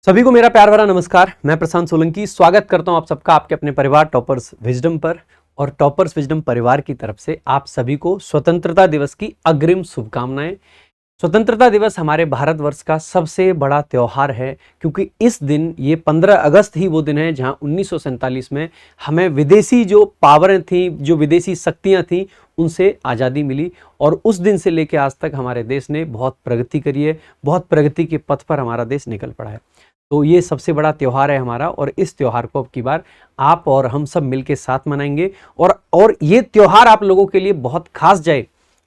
सभी को मेरा प्यार भरा नमस्कार। मैं प्रशांत सोलंकी स्वागत करता हूं आप सबका आपके अपने परिवार टॉपर्स विजडम पर। और टॉपर्स विजडम परिवार की तरफ से आप सभी को स्वतंत्रता दिवस की अग्रिम शुभकामनाएं। स्वतंत्रता दिवस हमारे भारतवर्ष का सबसे बड़ा त्योहार है, क्योंकि इस दिन ये 15 अगस्त ही वो दिन है जहां 1947 में हमें विदेशी जो पावरें थी, जो विदेशी शक्तियां थी, उनसे आज़ादी मिली। और उस दिन से लेकर आज तक हमारे देश ने बहुत प्रगति करी है, बहुत प्रगति के पथ पर हमारा देश निकल पड़ा है। तो ये सबसे बड़ा त्यौहार है हमारा, और इस त्यौहार को अब की बार आप और हम सब मिलके साथ मनाएंगे। और ये त्यौहार आप लोगों के लिए बहुत खास जाए,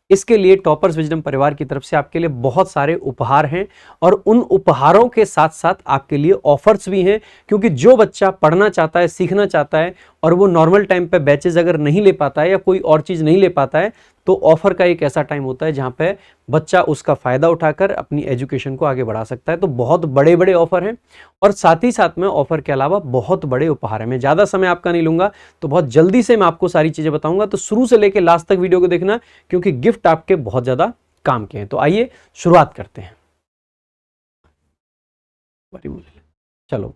इसके लिए टॉपर्स विजडम परिवार की तरफ से आपके लिए बहुत सारे उपहार हैं। और उन उपहारों के साथ साथ आपके लिए ऑफर्स भी हैं, क्योंकि जो बच्चा पढ़ना चाहता है, सीखना चाहता है, और वो नॉर्मल टाइम पे बैचेज अगर नहीं ले पाता है या कोई और चीज़ नहीं ले पाता है, तो ऑफर का एक ऐसा टाइम होता है जहाँ पे बच्चा उसका फ़ायदा उठाकर अपनी एजुकेशन को आगे बढ़ा सकता है। तो बहुत बड़े बड़े ऑफर हैं, और साथ ही साथ में ऑफर के अलावा बहुत बड़े उपहार हैं। मैं ज़्यादा समय आपका नहीं लूँगा, तो बहुत जल्दी से मैं आपको सारी चीज़ें बताऊँगा। तो शुरू से लेकर लास्ट तक वीडियो को देखना, क्योंकि गिफ्ट आपके बहुत ज़्यादा काम के हैं। तो आइए शुरुआत करते हैं। चलो,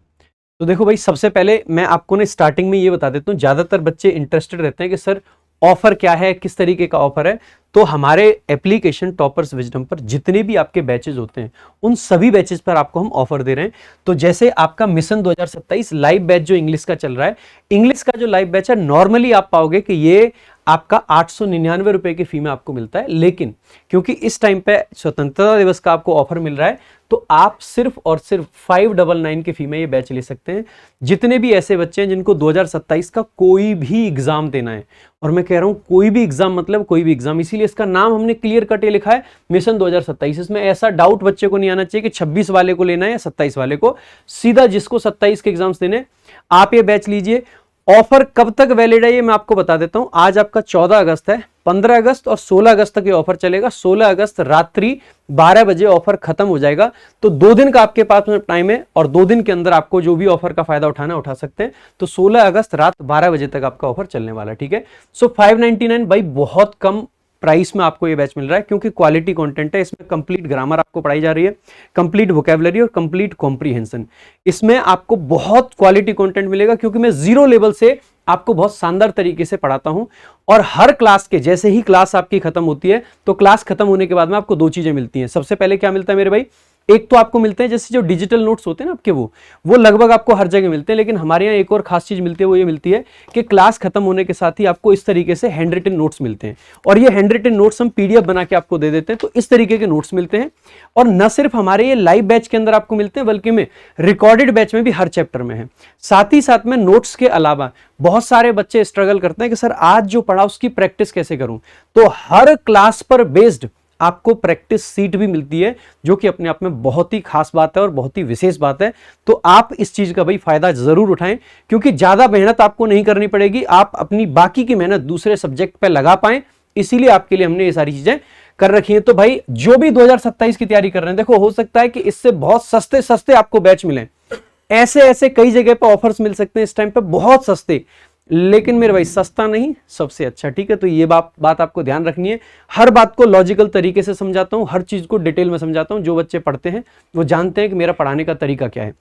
तो देखो भाई, सबसे पहले मैं आपको ना स्टार्टिंग में ये बता देता हूँ। ज़्यादातर बच्चे इंटरेस्टेड रहते हैं कि सर ऑफर क्या है, किस तरीके का ऑफर है। तो हमारे एप्लीकेशन टॉपर्स विजडम पर जितने भी आपके बैचेज होते हैं, उन सभी बैचेज पर आपको हम ऑफर दे रहे हैं। तो जैसे आपका मिशन 2027 लाइव बैच जो इंग्लिश का चल रहा है, इंग्लिश का जो लाइव बैच है, नॉर्मली आप पाओगे कि ये आपका 899 रुपए की फी में आपको मिलता है। लेकिन क्योंकि इस टाइम पे स्वतंत्रता दिवस का आपको ऑफर मिल रहा है, तो आप सिर्फ और सिर्फ 599 की फी में ये बैच ले सकते हैं। जितने भी ऐसे बच्चे हैं जिनको 2027 का कोई भी एग्जाम देना है, और मैं कह रहा हूं कोई भी एग्जाम मतलब कोई भी एग्जाम, इसीलिए इसका नाम हमने क्लियर कट लिखा है मिशन 2027। इसमें ऐसा डाउट बच्चे को नहीं आना चाहिए कि 26 वाले को लेना है या 27 वाले को। सीधा जिसको 27 के एग्जाम्स देने, आप ये बैच लीजिए। ऑफर कब तक वैलिड है ये मैं आपको बता देता हूं। आज आपका 14 अगस्त है, 15 अगस्त और 16 अगस्त तक ये ऑफर चलेगा। 16 अगस्त रात्रि 12 बजे ऑफर खत्म हो जाएगा। तो 2 दिन का आपके पास में टाइम है, और 2 दिन के अंदर आपको जो भी ऑफर का फायदा उठाना उठा सकते हैं। तो 16 अगस्त रात 12 बजे तक आपका ऑफर चलने वाला है, ठीक है। सो 599 भाई बहुत कम प्राइस में आपको ये बैच मिल रहा है, क्योंकि क्वालिटी कंटेंट है। इसमें कंप्लीट ग्रामर आपको पढ़ाई जा रही है, कंप्लीट वोकैबुलरी और कंप्लीट कॉम्प्रीहेंशन। इसमें आपको बहुत क्वालिटी कंटेंट मिलेगा, क्योंकि मैं जीरो लेवल से आपको बहुत शानदार तरीके से पढ़ाता हूं। और हर क्लास के जैसे ही क्लास आपकी खत्म होती है, तो क्लास खत्म होने के बाद में आपको 2 चीजें मिलती हैं। सबसे पहले क्या मिलता है मेरे भाई, एक तो आपको मिलते हैं जैसे जो डिजिटल नोट्स होते हैं ना आपके, वो लगभग आपको हर जगह मिलते हैं। लेकिन हमारे यहाँ एक और खास चीज मिलती है, वो ये मिलती है कि क्लास खत्म होने के साथ ही आपको इस तरीके से हैंड रिटन नोट्स मिलते हैं। और ये हैंड रिटन नोट्स हम पीडीएफ बना के आपको दे देते हैं। तो इस तरीके के नोट्स मिलते हैं। और न सिर्फ हमारे ये लाइव बैच के अंदर आपको मिलते हैं, बल्कि में रिकॉर्डेड बैच में भी हर चैप्टर में है। साथ ही साथ में नोट्स के अलावा बहुत सारे बच्चे स्ट्रगल करते हैं कि सर आज जो पढ़ा उसकी प्रैक्टिस कैसे करूं। तो हर क्लास पर बेस्ड आपको प्रैक्टिस सीट भी मिलती है, जो कि अपने आप में बहुत ही खास बात है और बहुत ही विशेष बात है। तो आप इस चीज का भाई फायदा जरूर उठाएं, क्योंकि ज्यादा मेहनत आपको नहीं करनी पड़ेगी, आप अपनी बाकी की मेहनत दूसरे सब्जेक्ट पे लगा पाएं। इसीलिए आपके लिए हमने ये सारी चीजें कर रखी है। तो भाई जो भी 2027 की तैयारी कर रहे हैं, देखो हो सकता है कि इससे बहुत सस्ते सस्ते आपको बैच मिले। ऐसे ऐसे कई जगह पर ऑफर्स मिल सकते हैं इस टाइम पे बहुत सस्ते, लेकिन मेरे भाई सस्ता नहीं सबसे अच्छा, ठीक है। तो ये बात आपको ध्यान रखनी है। हर बात को लॉजिकल तरीके से समझाता हूं, हर चीज को डिटेल में समझाता हूं। जो बच्चे पढ़ते हैं वो जानते हैं कि मेरा पढ़ाने का तरीका क्या है।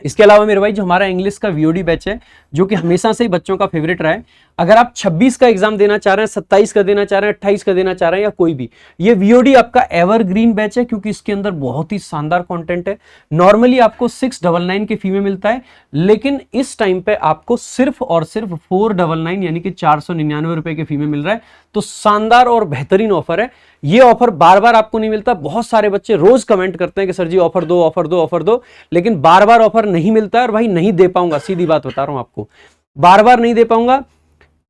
इसके अलावा मेरे भाई जो हमारा इंग्लिश का वीओडी बैच है, जो कि हमेशा से ही बच्चों का फेवरेट रहा है। अगर आप 26 का एग्जाम देना चाह रहे हैं, 27 का देना चाह रहे हैं, 28 का देना चाह रहे हैं, या कोई भी, ये वीओडी आपका एवरग्रीन बैच है, क्योंकि इसके अंदर बहुत ही शानदार कंटेंट है। नॉर्मली आपको 699 की फी में मिलता है, लेकिन इस टाइम पे आपको सिर्फ और सिर्फ 499 यानी कि 499 रुपए की फी में मिल रहा है। तो शानदार और बेहतरीन ऑफर है। ये ऑफर बार बार आपको नहीं मिलता। बहुत सारे बच्चे रोज कमेंट करते हैं कि सर जी ऑफर दो, ऑफर दो, ऑफर दो, लेकिन बार बार ऑफर नहीं मिलता है। और भाई नहीं दे पाऊंगा, सीधी बात बता रहा हूं आपको, बार बार नहीं दे पाऊंगा।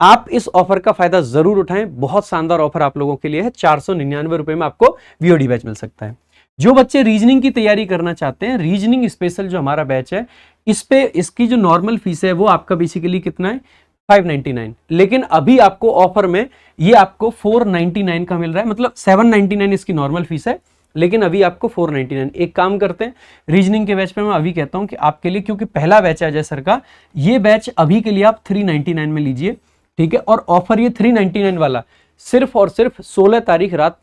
आप इस ऑफर का फायदा जरूर उठाएं। बहुत शानदार ऑफर आप लोगों के लिए है। 499 रुपए में आपको वीओडी बैच मिल सकता है। जो बच्चे रीजनिंग की तैयारी करना चाहते हैं, रीजनिंग स्पेशल जो हमारा बैच है, इस पे इसकी जो नॉर्मल फीस है वो आपका बेसिकली कितना है, 599। लेकिन अभी आपको ऑफर में ये आपको 499 का मिल रहा है। मतलब 799 इसकी नॉर्मल फीस है, लेकिन अभी आपको 499। एक काम करते हैं, रीजनिंग के बैच पे मैं अभी कहता हूं कि आपके लिए, क्योंकि पहला बैच है अजय सर का, ये बैच अभी के लिए आप 399 में लीजिए, ठीक है। और ऑफर ये 399 वाला सिर्फ और सिर्फ 16 तारीख रात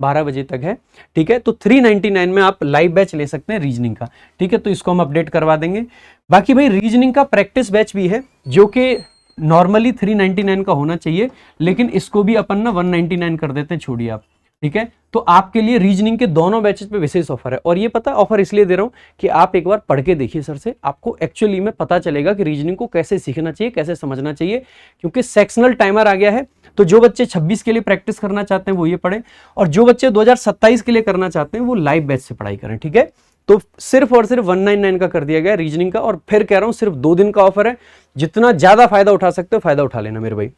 12 बजे तक है, ठीक है। तो 399 में आप लाइव बैच ले सकते हैं रीजनिंग का, ठीक है। तो इसको हम अपडेट करवा देंगे। बाकी भाई रीजनिंग का प्रैक्टिस बैच भी है जो कि नॉर्मली 399 का होना चाहिए, लेकिन इसको भी अपन ना 199 कर देते हैं, छोड़िए आप, ठीक है। तो आपके लिए रीजनिंग के दोनों बैचेस पे विशेष ऑफर है, और ये पता ऑफर इसलिए दे रहा हूं कि आप एक बार पढ़ के देखिए सर से, आपको एक्चुअली में पता चलेगा कि रीजनिंग को कैसे सीखना चाहिए, कैसे समझना चाहिए, क्योंकि सेक्शनल टाइमर आ गया है। तो जो बच्चे 26 के लिए प्रैक्टिस करना चाहते हैं वो ये पढ़ें, और जो बच्चे 2027 के लिए करना चाहते हैं वो लाइव बैच से पढ़ाई करें, ठीक है। तो सिर्फ और सिर्फ 199 का कर दिया गया रीजनिंग का, और फिर कह रहा हूं सिर्फ 2 दिन का ऑफर है, जितना ज्यादा फायदा उठा सकते हो फायदा उठा लेना मेरे भाई।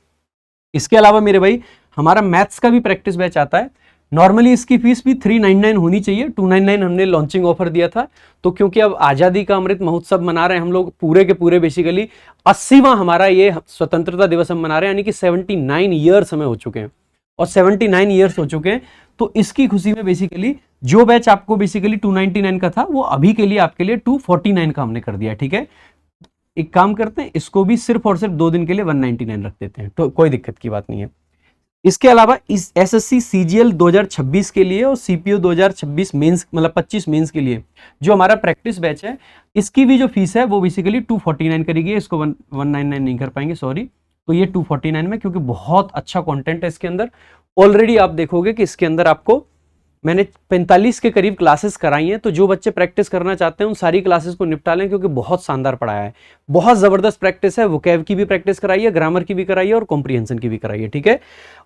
इसके अलावा मेरे भाई हमारा मैथ्स का भी प्रैक्टिस बैच आता है। नॉर्मली इसकी फीस भी 399 होनी चाहिए, 299 हमने लॉन्चिंग ऑफर दिया था। तो क्योंकि अब आजादी का अमृत महोत्सव मना रहे हैं हम लोग पूरे के पूरे, बेसिकली 80वां हमारा ये स्वतंत्रता दिवस हम मना रहे हैं, यानी कि 79 ईयर्स हमें हो चुके हैं, और 79 ईयर्स हो चुके हैं। तो इसकी खुशी में बेसिकली जो बैच आपको बेसिकली 299 का था वो अभी के लिए आपके लिए 249 का हमने कर दिया, ठीक है। एक काम करते हैं, इसको भी सिर्फ और सिर्फ 2 दिन के लिए 199 रख देते हैं, तो कोई दिक्कत की बात नहीं है। इसके अलावा इस एसएससी सीजीएल 2026 के लिए और सीपीओ 2026 मेंस मतलब 25 मेंस के लिए जो हमारा प्रैक्टिस बैच है, इसकी भी जो फीस है वो बेसिकली 249 करेगी, इसको 199 नहीं कर पाएंगे, सॉरी। तो ये 249 में, क्योंकि बहुत अच्छा कंटेंट है इसके अंदर। ऑलरेडी आप देखोगे कि इसके अंदर आपको मैंने 45 के करीब क्लासेस कराई हैं, तो जो बच्चे प्रैक्टिस करना चाहते हैं उन सारी क्लासेस को निपटा लें, क्योंकि बहुत शानदार पढ़ाया है, बहुत जबरदस्त प्रैक्टिस है। वोकैब की भी प्रैक्टिस कराई है, ग्रामर की भी कराई है, और कॉम्प्रिहेंशन की भी कराई है, ठीक है।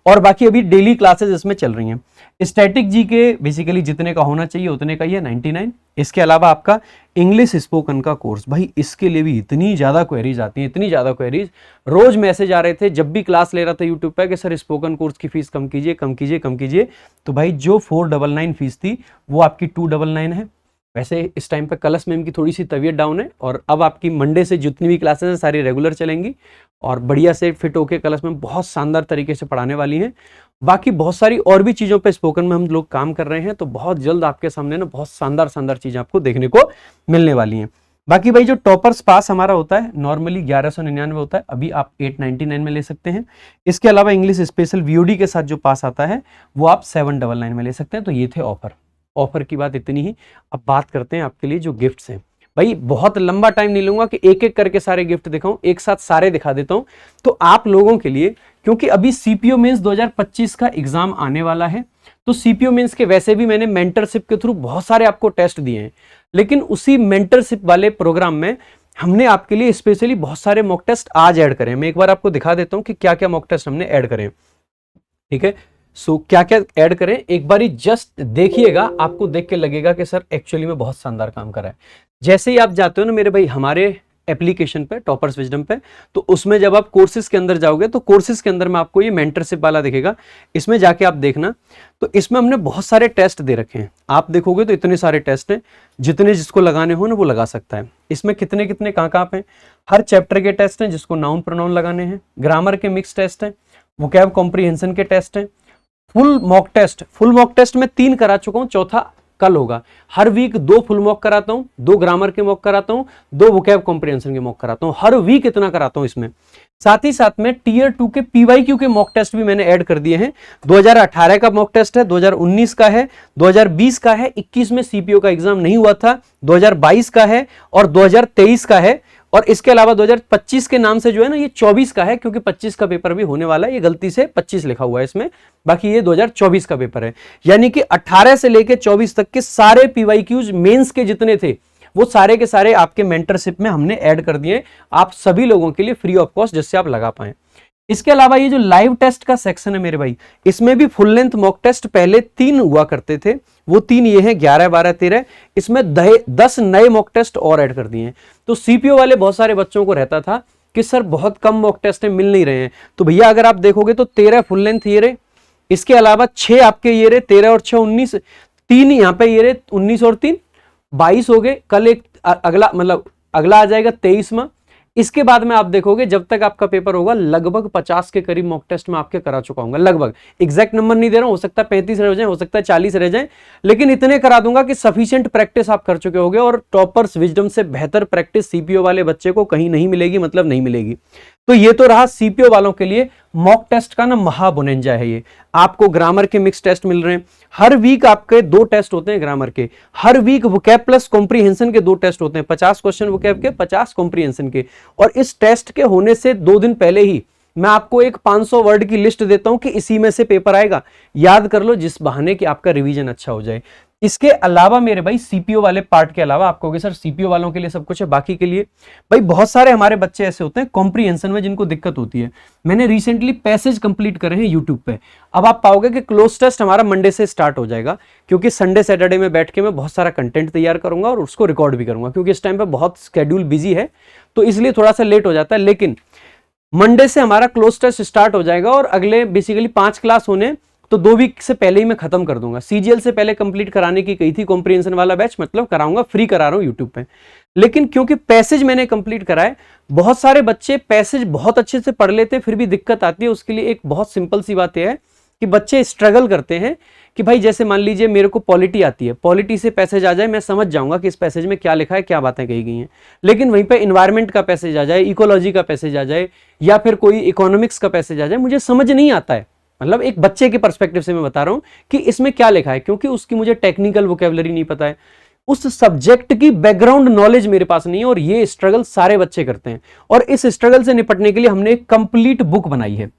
और बाकी अभी डेली क्लासेस इसमें चल रही हैं। स्टैटिक जी के बेसिकली जितने का होना चाहिए उतने का ही है, 99। इसके अलावा आपका इंग्लिश स्पोकन का कोर्स, भाई इसके लिए भी इतनी ज्यादा क्वेरीज आती हैं, इतनी ज्यादा क्वेरीज, रोज मैसेज आ रहे थे जब भी क्लास ले रहा था यूट्यूब पे कि सर स्पोकन कोर्स की फीस कम कीजिए, कम कीजिए, कम कीजिए। तो भाई जो 499 फीस थी वो आपकी 299 है। वैसे इस टाइम पे कलश मैम की थोड़ी सी तबीयत डाउन है, और अब आपकी मंडे से जितनी भी क्लासेस हैं सारी रेगुलर चलेंगी, और बढ़िया से फिट होके कलश मैम बहुत शानदार तरीके से पढ़ाने वाली हैं। बाकी बहुत सारी और भी चीज़ों पे स्पोकन में हम लोग काम कर रहे हैं, तो बहुत जल्द आपके सामने ना बहुत शानदार शानदार चीज़ें आपको देखने को मिलने वाली हैं। बाकी भाई जो टॉपर्स पास हमारा होता है नॉर्मली 1199 होता है, अभी आप 899 में ले सकते हैं। इसके अलावा इंग्लिश स्पेशल वीओडी के साथ जो पास आता है वो आप 799 में ले सकते हैं। तो ये थे ऑफर की बात इतनी ही। अब बात करते हैं आपके लिए जो गिफ्ट्स हैं। भाई बहुत लंबा टाइम नहीं लूंगा कि एक एक करके सारे गिफ्ट दिखाऊं, एक साथ सारे दिखा देता हूं। तो आप लोगों के लिए, क्योंकि अभी सीपीओ मेंस 2025 का एग्जाम आने वाला है, तो सीपीओ मेंस के वैसे भी मैंने मेंटरशिप के थ्रू बहुत सारे आपको टेस्ट दिए हैं, लेकिन उसी मेंटरशिप वाले प्रोग्राम में हमने आपके लिए स्पेशली बहुत सारे मॉक टेस्ट आज ऐड करें। मैं एक बार आपको दिखा देता हूं कि क्या क्या मॉक टेस्ट हमने ऐड करें, ठीक है। सो क्या क्या ऐड करें एक बार जस्ट देखिएगा, आपको देख के लगेगा कि सर एक्चुअली में बहुत शानदार काम करा है। जैसे ही आप जाते हो ना मेरे भाई हमारे एप्लीकेशन पे टॉपर्स विजडम पे, तो उसमें जब आप कोर्सेज के अंदर जाओगे तो कोर्सेज के अंदर में आपको ये मेंटरशिप वाला दिखेगा, इसमें जाके आप देखना। तो इसमें हमने बहुत सारे टेस्ट दे रखे हैं, आप देखोगे तो इतने सारे टेस्ट हैं, जितने जिसको लगाने हो ना वो लगा सकता है। इसमें कितने कितने कहाँ पे हर चैप्टर के टेस्ट हैं, जिसको नाउन प्रोनाउन लगाने हैं, ग्रामर के मिक्स टेस्ट हैं, वोकैब कॉम्प्रिहेंशन के टेस्ट हैं, फुल मॉक टेस्ट में 3 करा चुका हूं, चौथा कल होगा। हर वीक 2 फुल मॉक कराता हूं, 2 ग्रामर के मॉक कराता हूं, 2 वोकैब कॉम्प्रिहेंशन के मॉक कराता हूं, हर वीक इतना कराता हूं इसमें। साथ ही साथ में टीयर 2 के पीवाईक्यू के मॉक टेस्ट भी मैंने ऐड कर दिए हैं। 2018 का मॉक टेस्ट है, 2019 का है, 2020 का है, 21 में सीपीओ का एग्जाम नहीं हुआ था, 2022 का है और 2023 का है। और इसके अलावा 2025 के नाम से जो है ना ये 24 का है, क्योंकि 25 का पेपर भी होने वाला है, ये गलती से 25 लिखा हुआ है इसमें, बाकी ये 2024 का पेपर है। यानी कि 18 से लेके 24 तक के सारे पीवाईक्यूज मेंस के जितने थे वो सारे के सारे आपके मेंटरशिप में हमने ऐड कर दिए, आप सभी लोगों के लिए फ्री ऑफ कॉस्ट, जिससे आप लगा पाएं। इसके अलावा ये जो लाइव टेस्ट का सेक्शन है मेरे भाई, इसमें भी फुल लेंथ मॉक टेस्ट पहले 3 हुआ करते थे, वो 3 ये हैं 11, 12, 13। इसमें 10 नए मॉक टेस्ट और ऐड कर दिए हैं। तो सीपीओ वाले बहुत सारे बच्चों को रहता था कि सर बहुत कम मॉक टेस्ट मिल नहीं रहे हैं, तो भैया अगर आप देखोगे तो 13 फुल लेंथ ये रहे, इसके अलावा 6 आपके ये रहे, 13 और 6 19, 3 यहाँ पे ये रहे, 19 और 3 22 हो गए। कल एक अगला आ जाएगा 23वां। इसके बाद में आप देखोगे जब तक आपका पेपर होगा लगभग 50 के करीब मॉक टेस्ट में आपके करा चुका हूं, लगभग एग्जैक्ट नंबर नहीं दे रहा हूं, हो सकता है 35 रह जाए, हो सकता है 40 रह जाए, लेकिन इतने करा दूंगा कि सफिशिएंट प्रैक्टिस आप कर चुके होगे। और टॉपर्स विजडम से बेहतर प्रैक्टिस सीपीओ वाले बच्चे को कहीं नहीं मिलेगी, मतलब नहीं मिलेगी। तो ये तो रहा सीपीओ वालों के लिए मॉक टेस्ट का ना महाबोनेंजा है ये। आपको ग्रामर के मिक्स टेस्ट मिल रहे हैं, हर वीक आपके 2 टेस्ट होते हैं ग्रामर के, हर वीक वोकैब प्लस कॉम्प्रीहेंशन के 2 टेस्ट होते हैं, 50 क्वेश्चन वोकैब के, 50 कॉम्प्रीहेंशन के। और इस टेस्ट के होने से 2 दिन पहले ही मैं आपको एक 500 वर्ड की लिस्ट देता हूं कि इसी में से पेपर आएगा, याद कर लो, जिस बहाने कि आपका रिवीजन अच्छा हो जाए। इसके अलावा मेरे भाई सीपीओ वाले पार्ट के अलावा आप कहोगे सर सीपीओ वालों के लिए सब कुछ है, बाकी के लिए भाई बहुत सारे हमारे बच्चे ऐसे होते हैं कॉम्प्रीहेंशन में जिनको दिक्कत होती है। मैंने रिसेंटली पैसेज कंप्लीट करे हैं यूट्यूब पे। अब आप पाओगे कि क्लोज टेस्ट हमारा मंडे से स्टार्ट हो जाएगा, क्योंकि संडे सैटरडे में बैठ के मैं बहुत सारा कंटेंट तैयार करूंगा और उसको रिकॉर्ड भी करूंगा, क्योंकि इस टाइम पे बहुत स्केड्यूल बिजी है, तो इसलिए थोड़ा सा लेट हो जाता है। लेकिन मंडे से हमारा क्लोज टेस्ट स्टार्ट हो जाएगा और अगले बेसिकली 5 क्लास होने, तो 2 वीक से पहले ही मैं खत्म कर दूंगा। सीजीएल से पहले कंप्लीट कराने की कही थी कॉम्प्रीहेंशन वाला बैच, मतलब कराऊंगा, फ्री करा रहा हूं यूट्यूब पे। लेकिन क्योंकि पैसेज मैंने कंप्लीट कराए, बहुत सारे बच्चे पैसेज बहुत अच्छे से पढ़ लेते हैं, फिर भी दिक्कत आती है। उसके लिए एक बहुत सिंपल सी बात यह है कि बच्चे स्ट्रगल करते हैं कि भाई जैसे मान लीजिए मेरे को पॉलिटी आती है, पॉलिटी से पैसेज आ जाए, मैं समझ जाऊंगा कि इस पैसेज में क्या लिखा है, क्या बातें कही गई हैं। लेकिन वहीं पे इन्वायरमेंट का पैसेज आ जाए, इकोलॉजी का पैसेज आ जाए, या फिर कोई इकोनॉमिक्स का पैसेज आ जाए, मुझे समझ नहीं आता है। मतलब एक बच्चे के पर्सपेक्टिव से मैं बता रहा हूं कि इसमें क्या लिखा है, क्योंकि उसकी मुझे टेक्निकल वोकैबुलरी नहीं पता है, उस सब्जेक्ट की बैकग्राउंड नॉलेज मेरे पास नहीं है। और ये स्ट्रगल सारे बच्चे करते हैं, और इस स्ट्रगल से निपटने के लिए हमने एक कंप्लीट बुक बनाई है,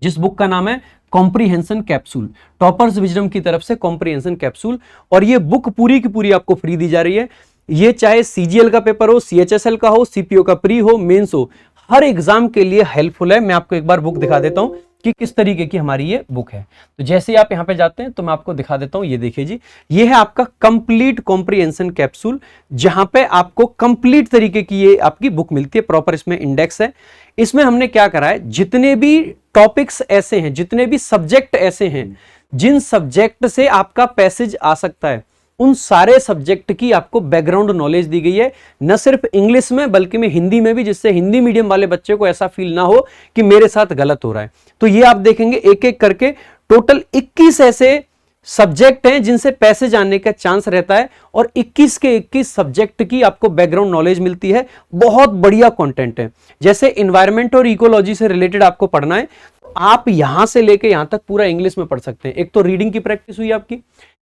जिस बुक का नाम है कॉम्प्रीहेंशन कैप्सूल, टॉपर्स विजडम की तरफ से कॉम्प्रीहेंशन कैप्सूल। और ये बुक पूरी की पूरी आपको फ्री दी जा रही है। ये चाहे सीजीएल का पेपर हो, सीएचएसएल का हो, सीपीओ का प्री हो, मेंस हो, हर एग्जाम के लिए हेल्पफुल है। मैं आपको एक बार बुक दिखा देता हूं कि किस तरीके की हमारी ये बुक है। तो जैसे ही आप यहां पे जाते हैं तो मैं आपको दिखा देता हूं, ये देखिए जी, ये है आपका कंप्लीट कॉम्प्रीहेंशन कैप्सूल, जहां पे आपको कंप्लीट तरीके की ये आपकी बुक मिलती है। प्रॉपर इसमें इंडेक्स है। इसमें हमने क्या करा है, जितने भी टॉपिक्स ऐसे हैं, जितने भी सब्जेक्ट ऐसे हैं जिन सब्जेक्ट से आपका पैसेज आ सकता है, उन सारे सब्जेक्ट की आपको बैकग्राउंड नॉलेज दी गई है, न सिर्फ इंग्लिश में बल्कि में हिंदी में भी, जिससे हिंदी मीडियम वाले बच्चे को ऐसा फील ना हो कि मेरे साथ गलत हो रहा है। तो ये आप देखेंगे एक एक करके टोटल 21 ऐसे सब्जेक्ट हैं जिनसे पैसेज आने का चांस रहता है, और 21 के 21 सब्जेक्ट की आपको बैकग्राउंड नॉलेज मिलती है। बहुत बढ़िया कंटेंट है। जैसे एनवायरनमेंट और इकोलॉजी से रिलेटेड आपको पढ़ना है, आप यहां से लेके यहां तक पूरा इंग्लिश में पढ़ सकते हैं। एक तो रीडिंग की प्रैक्टिस हुई आपकी,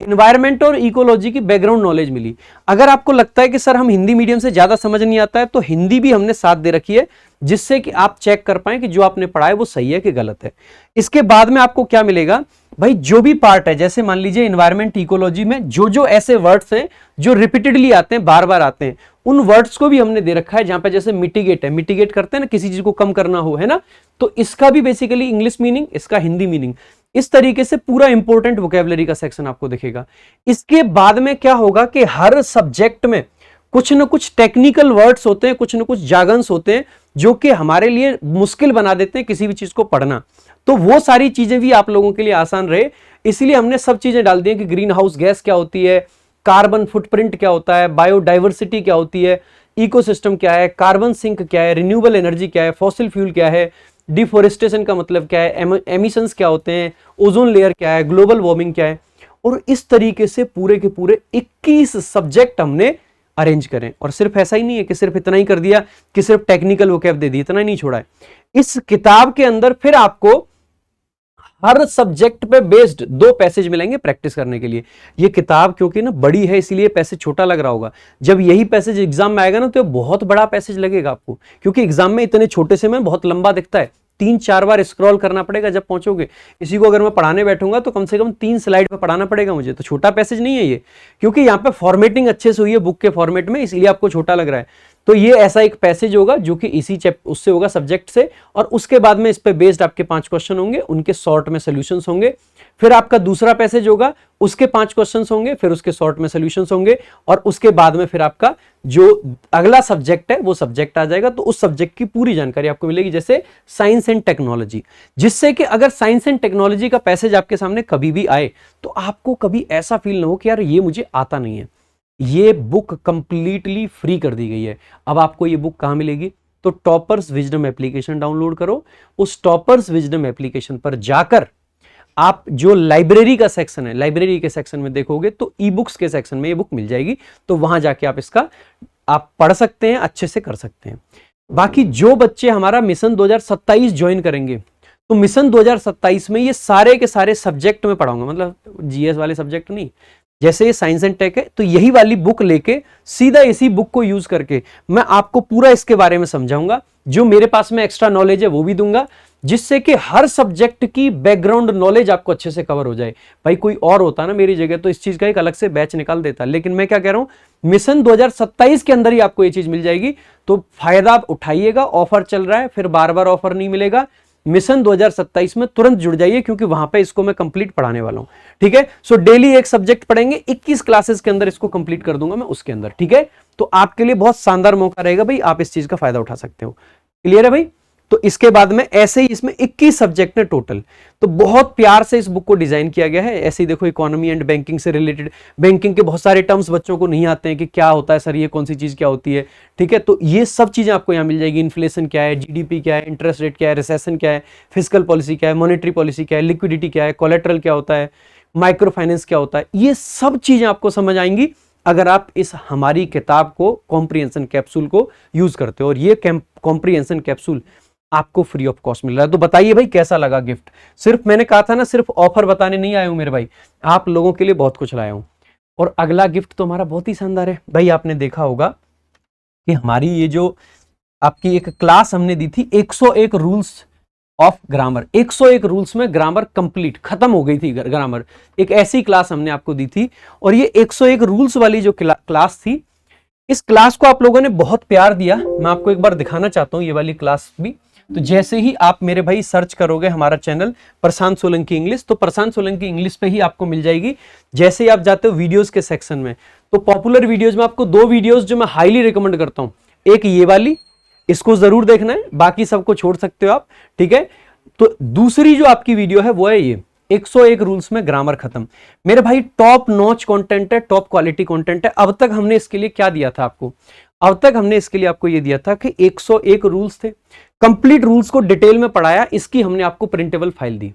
एनवायरनमेंट और इकोलॉजी की बैकग्राउंड नॉलेज मिली। अगर आपको लगता है कि सर हम हिंदी मीडियम से ज्यादा समझ नहीं आता है, तो हिंदी भी हमने साथ दे रखी है, जिससे कि आप चेक कर पाए कि जो आपने पढ़ा है वो सही है कि गलत है। इसके बाद में आपको क्या मिलेगा भाई, जो भी पार्ट है, जैसे मान लीजिए एनवायरनमेंट इकोलॉजी में जो जो ऐसे वर्ड्स हैं जो रिपीटेडली आते हैं, बार बार आते हैं, उन वर्ड्स को भी हमने दे रखा है। जहां पे जैसे मिटिगेट है, मिटिगेट करते हैं ना, किसी चीज को कम करना हो, है ना, तो इसका भी बेसिकली इंग्लिश मीनिंग, इसका हिंदी मीनिंग, इस तरीके से पूरा इंपॉर्टेंट वोकैबुलरी का सेक्शन आपको दिखेगा। इसके बाद में क्या होगा कि हर सब्जेक्ट में कुछ न कुछ टेक्निकल वर्ड्स होते हैं, कुछ न कुछ जार्गन्स होते हैं, जो कि हमारे लिए मुश्किल बना देते हैं किसी भी चीज को पढ़ना। तो वो सारी चीजें भी आप लोगों के लिए आसान रहे, इसलिए हमने सब चीजें डाल दी हैं कि ग्रीन हाउस गैस क्या होती है, कार्बन फुटप्रिंट क्या होता है, बायोडाइवर्सिटी क्या होती है, इकोसिस्टम क्या है, कार्बन सिंक क्या है, रिन्यूएबल एनर्जी क्या है, फॉसिल फ्यूल क्या है, डिफोरेस्टेशन का मतलब क्या है, एमिशंस क्या होते हैं, ओजोन लेयर क्या है, ग्लोबल वार्मिंग क्या है। और इस तरीके से पूरे के पूरे 21 सब्जेक्ट हमने अरेंज करें। और सिर्फ ऐसा ही नहीं है कि सिर्फ इतना ही कर दिया कि सिर्फ टेक्निकल वोकैब दे दिया, इतना ही नहीं छोड़ा है। इस किताब के अंदर फिर आपको हर सब्जेक्ट पे बेस्ड 2 पैसेज मिलेंगे प्रैक्टिस करने के लिए। ये किताब क्योंकि ना बड़ी है, इसलिए पैसेज छोटा लग रहा होगा। जब यही पैसेज एग्जाम में आएगा ना, तो बहुत बड़ा पैसेज लगेगा आपको, क्योंकि एग्जाम में इतने छोटे से में बहुत लंबा दिखता है। 3-4 बार स्क्रॉल करना पड़ेगा जब पहुंचोगे। इसी को अगर मैं पढ़ाने बैठूंगा तो कम से कम 3 स्लाइड पे पढ़ाना पड़ेगा मुझे। तो छोटा पैसेज नहीं है ये, क्योंकि यहाँ पे फॉर्मेटिंग अच्छे से हुई है बुक के फॉर्मेट में, इसलिए आपको छोटा लग रहा है। तो ये ऐसा एक पैसेज होगा जो कि इसी उससे होगा सब्जेक्ट से, और उसके बाद में इस पे बेस्ड आपके 5 क्वेश्चन होंगे, उनके शॉर्ट में सॉल्यूशंस होंगे। फिर आपका दूसरा पैसेज होगा, उसके 5 क्वेश्चंस होंगे, फिर उसके शॉर्ट में सॉल्यूशंस होंगे, और उसके बाद में फिर आपका जो अगला सब्जेक्ट है वो सब्जेक्ट आ जाएगा। तो उस सब्जेक्ट की पूरी जानकारी आपको मिलेगी, जैसे साइंस एंड टेक्नोलॉजी, जिससे कि अगर साइंस एंड टेक्नोलॉजी का पैसेज आपके सामने कभी भी आए तो आपको कभी ऐसा फील ना हो कि यार ये मुझे आता नहीं है। ये बुक कंप्लीटली फ्री कर दी गई है। अब आपको ये बुक कहां मिलेगी, तो टॉपर्स विजडम एप्लीकेशन डाउनलोड करो। उस टॉपर्स विजडम एप्लीकेशन पर जाकर आप जो लाइब्रेरी का सेक्शन है, लाइब्रेरी के सेक्शन में देखोगे तो ई बुक्स के सेक्शन में ये बुक मिल जाएगी। तो वहां जाके आप इसका आप पढ़ सकते हैं, अच्छे से कर सकते हैं। बाकी जो बच्चे हमारा मिशन 2027 ज्वाइन करेंगे, तो मिशन 2027 में ये सारे के सारे सब्जेक्ट में पढ़ाऊंगा, मतलब जीएस वाले सब्जेक्ट नहीं, जैसे ये साइंस एंड टेक है तो यही वाली बुक लेके सीधा इसी बुक को यूज करके मैं आपको पूरा इसके बारे में समझाऊंगा। जो मेरे पास में एक्स्ट्रा नॉलेज है वो भी दूंगा, जिससे कि हर सब्जेक्ट की बैकग्राउंड नॉलेज आपको अच्छे से कवर हो जाए। भाई कोई और होता ना मेरी जगह तो इस चीज का एक अलग से बैच निकाल देता, लेकिन मैं क्या कह रहा हूं मिशन 2027 के अंदर ही आपको ये चीज मिल जाएगी। तो फायदा आप उठाइएगा, ऑफर चल रहा है, फिर बार बार ऑफर नहीं मिलेगा। मिशन 2027 में तुरंत जुड़ जाइए, क्योंकि वहां पे इसको मैं कंप्लीट पढ़ाने वाला हूं। ठीक है, सो डेली एक सब्जेक्ट पढ़ेंगे, 21 क्लासेस के अंदर इसको कंप्लीट कर दूंगा मैं उसके अंदर। ठीक है, तो आपके लिए बहुत शानदार मौका रहेगा भाई, आप इस चीज का फायदा उठा सकते हो। क्लियर है भाई? तो इसके बाद में ऐसे ही इसमें 21 सब्जेक्ट है टोटल, तो बहुत प्यार से इस बुक को डिजाइन किया गया है। ऐसे ही देखो, इकोनॉमी एंड बैंकिंग से रिलेटेड, बैंकिंग के बहुत सारे टर्म्स बच्चों को नहीं आते हैं कि क्या होता है सर, ये कौन सी चीज क्या होती है। ठीक है, तो ये सब चीजें आपको यहाँ मिल जाएगी। इन्फ्लेशन क्या है, जीडीपी क्या है, इंटरेस्ट रेट क्या है, रिसेशन क्या है, फिजिकल पॉलिसी क्या है, मॉनेटरी पॉलिसी क्या है, लिक्विडिटी क्या है, कोलेट्रल क्या होता है, माइक्रो फाइनेंस क्या होता है, ये सब चीजें आपको समझ आएंगी अगर आप इस हमारी किताब को, कॉम्प्रिहेंशन कैप्सूल को यूज करते हो। और ये कॉम्प्रिहेंशन कैप्सूल आपको फ्री ऑफ कॉस्ट मिल रहा है। तो बताइए भाई कैसा लगा गिफ्ट? सिर्फ मैंने कहा था ना, सिर्फ ऑफर बताने नहीं आया हूं मेरे भाई, आप लोगों के लिए बहुत कुछ लाया हूं। और अगला गिफ्ट तो हमारा बहुत ही शानदार है भाई। आपने देखा होगा कि हमारी ये जो आपकी एक क्लास हमने दी थी 101 रूल्स ऑफ ग्रामर, 101 रूल्स में ग्रामर कंप्लीट खत्म हो गई थी ग्रामर, एक ऐसी क्लास हमने आपको दी थी। और ये 101 रूल्स वाली जो क्लास थी, इस क्लास को आप लोगों ने बहुत प्यार दिया। मैं आपको एक बार दिखाना चाहता हूं ये वाली क्लास भी। तो जैसे ही आप मेरे भाई सर्च करोगे हमारा चैनल प्रशांत सोलंकी इंग्लिश, तो प्रशांत सोलंकी इंग्लिश पे ही आपको मिल जाएगी। जैसे ही आप जाते हो वीडियोस के सेक्शन में, तो पॉपुलर वीडियोस में आपको दो वीडियोस जो मैं हाईली रिकमेंड करता हूं, एक ये वाली, इसको जरूर देखना है, बाकी सबको छोड़ सकते हो आप। ठीक है, तो दूसरी जो आपकी वीडियो है वो है ये 101 रूल्स में ग्रामर खत्म। मेरे भाई टॉप नॉच कंटेंट है, टॉप क्वालिटी कंटेंट है। अब तक हमने इसके लिए क्या दिया था आपको? अब तक हमने इसके लिए आपको ये दिया था कि 101 रूल्स थे, कंप्लीट रूल्स को डिटेल में पढ़ाया, इसकी हमने आपको प्रिंटेबल फाइल दी।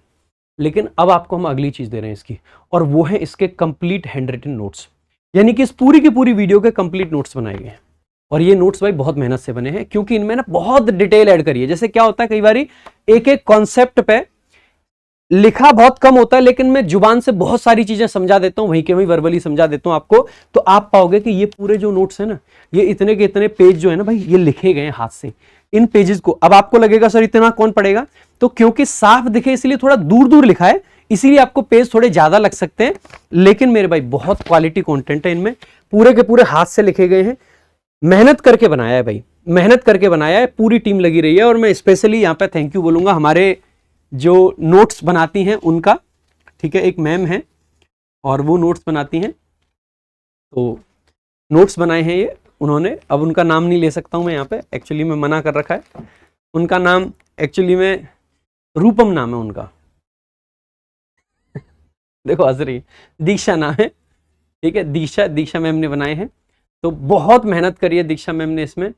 लेकिन अब आपको हम अगली चीज दे रहे हैं इसकी, और वो है इसके कंप्लीट हैंड रिटन नोट्स, यानी कि इस पूरी की पूरी वीडियो के कंप्लीट नोट्स बनाए गए हैं। और ये नोट्स भाई बहुत मेहनत से बने हैं, क्योंकि इनमें ना बहुत डिटेल ऐड करी है। जैसे क्या होता है कई बार एक एक कॉन्सेप्ट पे लिखा बहुत कम होता है, लेकिन मैं जुबान से बहुत सारी चीजें समझा देता हूं, वहीं के वहीं वर्बली समझा देता हूं आपको। तो आप पाओगे कि ये पूरे जो नोट्स है ना, ये इतने के इतने पेज जो है ना भाई, ये लिखे गए हैं हाथ से। इन पेजेस को अब आपको लगेगा सर इतना कौन पढ़ेगा, तो क्योंकि साफ दिखे इसलिए थोड़ा दूर दूर लिखा है, इसीलिए आपको पेज थोड़े ज्यादा लग सकते हैं। लेकिन मेरे भाई बहुत क्वालिटी कंटेंट है इनमें, पूरे के पूरे हाथ से लिखे गए हैं, मेहनत करके बनाया है भाई, मेहनत करके बनाया है, पूरी टीम लगी रही है। और मैं स्पेशली यहाँ पे थैंक यू बोलूंगा हमारे जो नोट्स बनाती हैं उनका। ठीक है, एक मैम है और वो नोट्स बनाती हैं, तो नोट्स बनाए हैं ये उन्होंने। अब उनका नाम नहीं ले सकता हूं मैं यहाँ पे, एक्चुअली में मना कर रखा है। उनका नाम एक्चुअली में रूपम नाम है उनका देखो हंस रही, दीक्षा नाम है। ठीक है, दीक्षा मैम ने बनाए हैं। तो बहुत मेहनत करी है दीक्षा मैम ने इसमें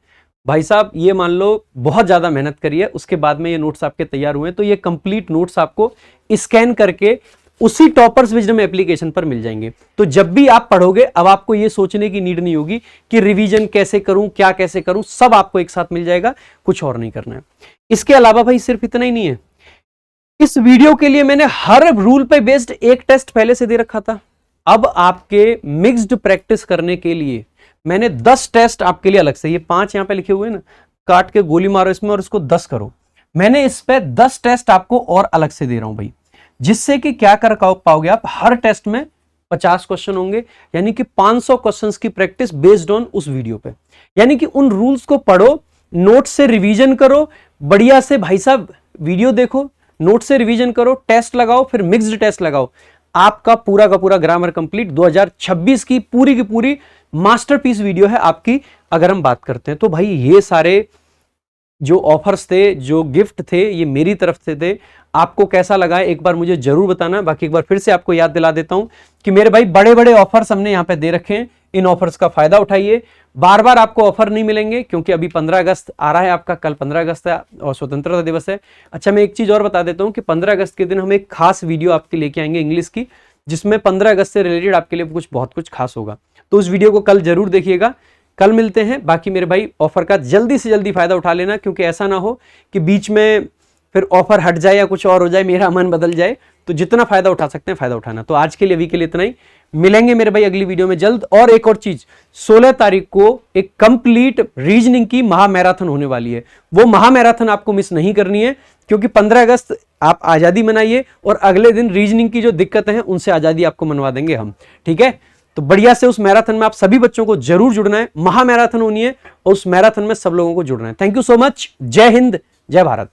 भाई साहब, ये मान लो बहुत ज्यादा मेहनत करी है, उसके बाद में ये नोट्स आपके तैयार हुए। तो ये कंप्लीट नोट्स आपको स्कैन करके उसी टॉपर्स विजडम एप्लीकेशन पर मिल जाएंगे। तो जब भी आप पढ़ोगे, अब आपको ये सोचने की नीड नहीं होगी कि रिवीजन कैसे करूं, क्या कैसे करूं, सब आपको एक साथ मिल जाएगा, कुछ और नहीं करना है। इसके अलावा भाई सिर्फ इतना ही नहीं है, इस वीडियो के लिए मैंने हर रूल पे बेस्ड एक टेस्ट पहले से दे रखा था। अब आपके मिक्स्ड प्रैक्टिस करने के लिए मैंने 10 टेस्ट आपके लिए अलग से, ये 5 यहां पे लिखे हुए हैं ना, काट के गोली मारो इसमें और इसको 10 करो। मैंने इस पे 10 टेस्ट आपको और अलग से दे रहा हूं भाई, जिससे कि क्या कर पाओगे आप, हर टेस्ट में 50 क्वेश्चन होंगे, यानी कि 500 क्वेश्चंस की प्रैक्टिस बेस्ड ऑन उस वीडियो पे। यानी कि उन रूल्स को पढ़ो, नोट से रिवीजन करो, बढ़िया से भाई साहब वीडियो देखो, नोट से रिवीजन करो, टेस्ट लगाओ, फिर मिक्स्ड टेस्ट लगाओ, आपका पूरा का पूरा ग्रामर कंप्लीट 2026 की पूरी मास्टरपीस वीडियो है आपकी। अगर हम बात करते हैं तो भाई ये सारे जो ऑफर्स थे, जो गिफ्ट थे, ये मेरी तरफ से थे। आपको कैसा लगा है एक बार मुझे जरूर बताना। बाकी एक बार फिर से आपको याद दिला देता हूं कि मेरे भाई बड़े बड़े ऑफर्स हमने यहां पे दे रखे हैं, इन ऑफर्स का फायदा उठाइए। बार बार आपको ऑफर नहीं मिलेंगे, क्योंकि अभी 15 अगस्त आ रहा है आपका, कल 15 अगस्त है और स्वतंत्रता दिवस है। अच्छा, मैं एक चीज और बता देता हूं कि 15 अगस्त के दिन हम एक खास वीडियो आपके लेके आएंगे इंग्लिश की, जिसमें 15 अगस्त से रिलेटेड आपके लिए बहुत कुछ खास होगा। तो उस वीडियो को कल जरूर देखिएगा। कल मिलते हैं। बाकी मेरे भाई ऑफर का जल्दी से जल्दी फायदा उठा लेना, क्योंकि ऐसा ना हो कि बीच में फिर ऑफर हट जाए या कुछ और हो जाए, मेरा मन बदल जाए। तो जितना फायदा उठा सकते हैं फायदा उठाना। तो आज के लिए, अभी के लिए इतना ही। मिलेंगे मेरे भाई अगली वीडियो में जल्द। और एक और चीज, 16 तारीख को एक कंप्लीट रीजनिंग की महामैराथन होने वाली है। वो महामैराथन आपको मिस नहीं करनी है, क्योंकि 15 अगस्त आप आजादी मनाइए और अगले दिन रीजनिंग की जो दिक्कतें हैं उनसे आजादी आपको मनवा देंगे हम, ठीक है। तो बढ़िया से उस मैराथन में आप सभी बच्चों को जरूर जुड़ना है। महामैराथन होनी है और उस मैराथन में सब लोगों को जुड़ना है। Thank you so much. जय हिंद, जय भारत।